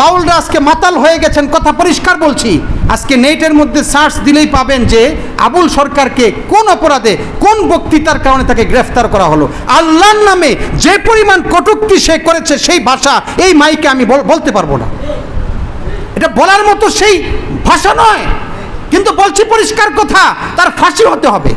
বাউলরা আজকে মাতাল হয়ে গেছেন, কথা পরিষ্কার বলছি। আজকে নেটের মধ্যে সার্চ দিলেই পাবেন যে আবুল সরকারকে কোন অপরাধে, কোন বক্তৃতার কারণে তাকে গ্রেফতার করা হলো। আল্লাহর নামে যে পরিমাণ কটূক্তি সে করেছে, সেই ভাষা এই মাইকে আমি বলতে পারবো না, এটা বলার মতো সেই ভাষা নয়। কিন্তু বলছি পরিষ্কার কথা, তার ফাঁসি হতে হবে।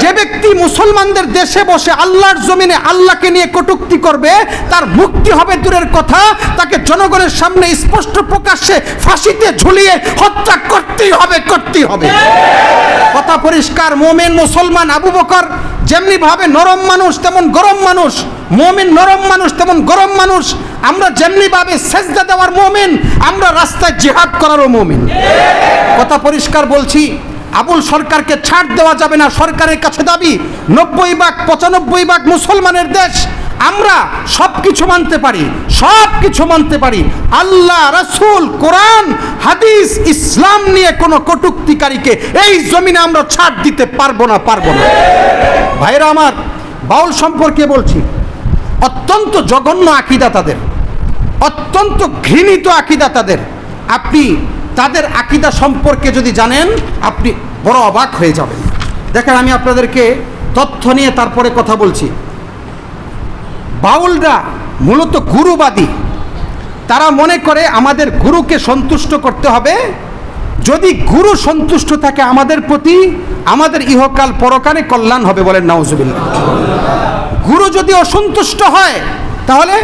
যে ব্যক্তি মুসলমানদের দেশে বসে আল্লাহর জমিনে আল্লাহকে নিয়ে কটূক্তি করবে, তার মুক্তি হবে দূরের কথা, তাকে জনগণের সামনে স্পষ্ট প্রকাশ্যে ফাঁসিতে ঝুলিয়ে হত্যা করতেই হবে, করতেই হবে। কথা পরিষ্কার। মুমিন মুসলমান আবু বকর যেমনি ভাবে নরম মানুষ তেমন গরম মানুষ, মুমিন নরম মানুষ তেমন গরম মানুষ। আমরা যেমনি ভাবে সেজদা দেওয়ার মুমিন, আমরা রাস্তায় জিহাদ করারও মুমিন। কথা পরিষ্কার বলছি, আবুল সরকারকে ছাড় দেওয়া যাবে না। সরকারের কাছে দাবি, 90-95% মুসলমানের দেশ, আমরা সব কিছু মানতে পারি, সব কিছু মানতে পারি। আল্লাহ, রাসূল, কোরআন, হাদিস, ইসলাম নিয়ে কোনো কটূক্তিকারীকে এই জমিনে আমরা ছাড় দিতে পারবো না, পারবো না। ভাইরা আমার, বাউল সম্পর্কে বলছি, অত্যন্ত জঘন্য আকীদা তাদের, অত্যন্ত ঘৃণিত আকীদা তাদের। আপনি তাদের আকীদা সম্পর্কে যদি জানেন, আপনি বড় অবাক হয়ে যাবেন। দেখেন, আমি আপনাদেরকে তথ্য নিয়ে তারপরে কথা বলছি। বাউলরা মূলত গুরুবাদী। তারা মনে করে আমাদের গুরুকে সন্তুষ্ট করতে হবে। যদি গুরু সন্তুষ্ট থাকে আমাদের প্রতি, আমাদের ইহকাল পরকালে কল্যাণ হবে। বলেন নাউজুবিল্লাহ। গুরু যদি অসন্তুষ্ট হয়, তাহলে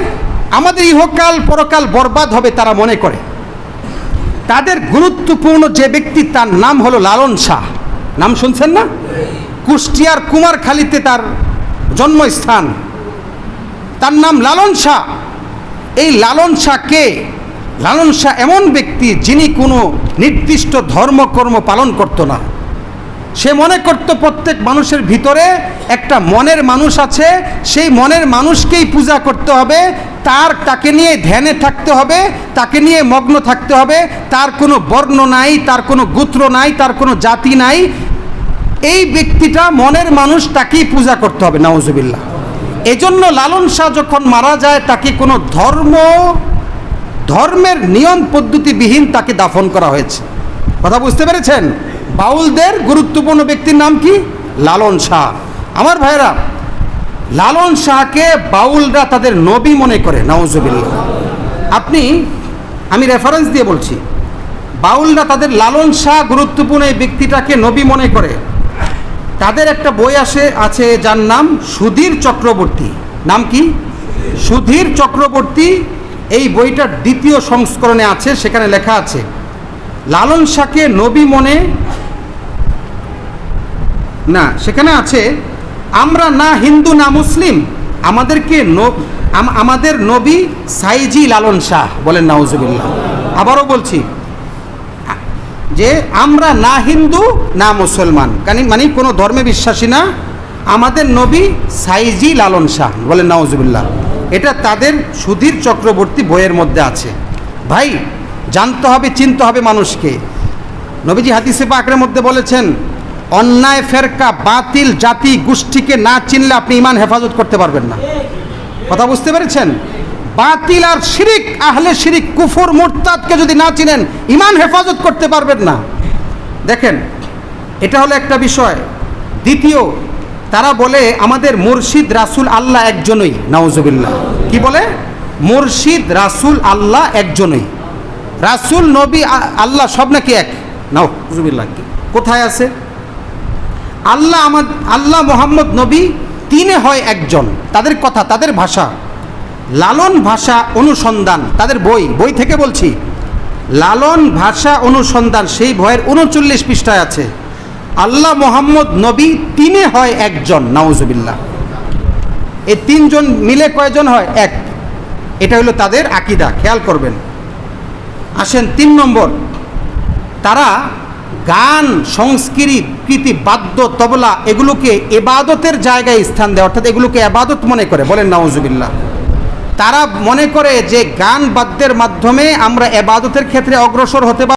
আমাদের ইহকাল পরকাল বরবাদ হবে, তারা মনে করে। তাদের গুরুত্বপূর্ণ যে ব্যক্তি, তার নাম হলো লালন শাহ। নাম শুনছেন না? কুষ্টিয়ার কুমারখালীতে তার জন্মস্থান। তার নাম লালন শাহ। এই লালন শাহ কে? লালন শাহ এমন ব্যক্তি যিনি কোনো নির্দিষ্ট ধর্মকর্ম পালন করত না। সে মনে করত প্রত্যেক মানুষের ভিতরে একটা মনের মানুষ আছে, সেই মনের মানুষকেই পূজা করতে হবে, তাকে নিয়ে ধ্যানে থাকতে হবে, তাকে নিয়ে মগ্ন থাকতে হবে। তার কোনো বর্ণ নাই, তার কোনো গোত্র নাই, তার কোনো জাতি নাই। এই ব্যক্তিটা মনের মানুষ, তাকেই পূজা করতে হবে। নাউজুবিল্লাহ। এজন্য লালন শাহ যখন মারা যায়, তাকে কোনো ধর্মের নিয়ম পদ্ধতিবিহীন তাকে দাফন করা হয়েছে। কথা বুঝতে পেরেছেন? বাউলদের গুরুত্বপূর্ণ ব্যক্তির নাম কি? লালন শাহ। আমার ভাইরা, লালন শাহকে বাউলরা তাদের নবী মনে করে। নাউজুবিল্লাহ। আমি রেফারেন্স দিয়ে বলছি, বাউলরা তাদের লালন শাহ গুরুত্বপূর্ণ এই ব্যক্তিটাকে নবী মনে করে। তাদের একটা বই আছে যার নাম সুধীর চক্রবর্তী। নাম কি? সুধীর চক্রবর্তী। এই বইটার দ্বিতীয় সংস্করণে আছে, সেখানে লেখা আছে লালন শাহকে নবী মনে না। সেখানে আছে, আমরা না হিন্দু না মুসলিম, আমাদের নবী সাইজি লালন শাহ। বলেন নাউজুবিল্লাহ। আবারও বলছি যে আমরা না হিন্দু না মুসলমান, মানে কোনো ধর্মে বিশ্বাসী না, আমাদের নবী সাইজি লালন শাহ। বলেন নাউজুবিল্লাহ। এটা তাদের সুধীর চক্রবর্তী বইয়ের মধ্যে আছে। ভাই, জানতে হবে, চিনতে হবে মানুষকে। নবীজি হাদিসে পাকের মধ্যে বলেছেন, অন্যায় ফেরকা, বাতিল জাতি গোষ্ঠীকে না চিনলে আপনি ঈমান হেফাজত করতে পারবেন না। কথা বুঝতে পেরেছেন? বাতিল আর শিরিক, আহলে শিরিক, কুফর, মুরতাদকে যদি না চিনেন, ঈমান হেফাজত করতে পারবেন না। দেখেন, এটা হলো একটা বিষয়। দ্বিতীয়, তারা বলে আমাদের মুর্শিদ রাসূল আল্লাহ একজনই। নাউজুবিল্লাহ। কি বলে? মুর্শিদ রাসূল আল্লাহ একজনই। রাসূল, নবী, আল্লাহ সব নাকি এক? নাউজুবিল্লাহ। কোথায় আছে? আল্লাহ, মোহাম্মদ, নবী তিনে হয় একজন। তাদের কথা, তাদের ভাষা। লালন ভাষা অনুসন্ধান, তাদের বই থেকে বলছি, লালন ভাষা অনুসন্ধান, সেই বইয়ের 39 পৃষ্ঠায় আছে, আল্লাহ, মোহাম্মদ, নবী তিনে হয় একজন। নাউজুবিল্লাহ। এই তিনজন মিলে কয়জন হয়? এক। এটা হলো তাদের আকীদা। খেয়াল করবেন। আসেন 3 নম্বর, তারা গান, সংস্কৃতি, বাদ্য, তবলা এগুলোকে ইবাদতের জায়গায় স্থান দেয়, অর্থাৎ এগুলোকে ইবাদত মনে করে। বলেন নাউজুবিল্লাহ। তারা মনে করে যে গান বাদ্যের মাধ্যমে আমরা ইবাদতের ক্ষেত্রে অগ্রসর হতে পারি।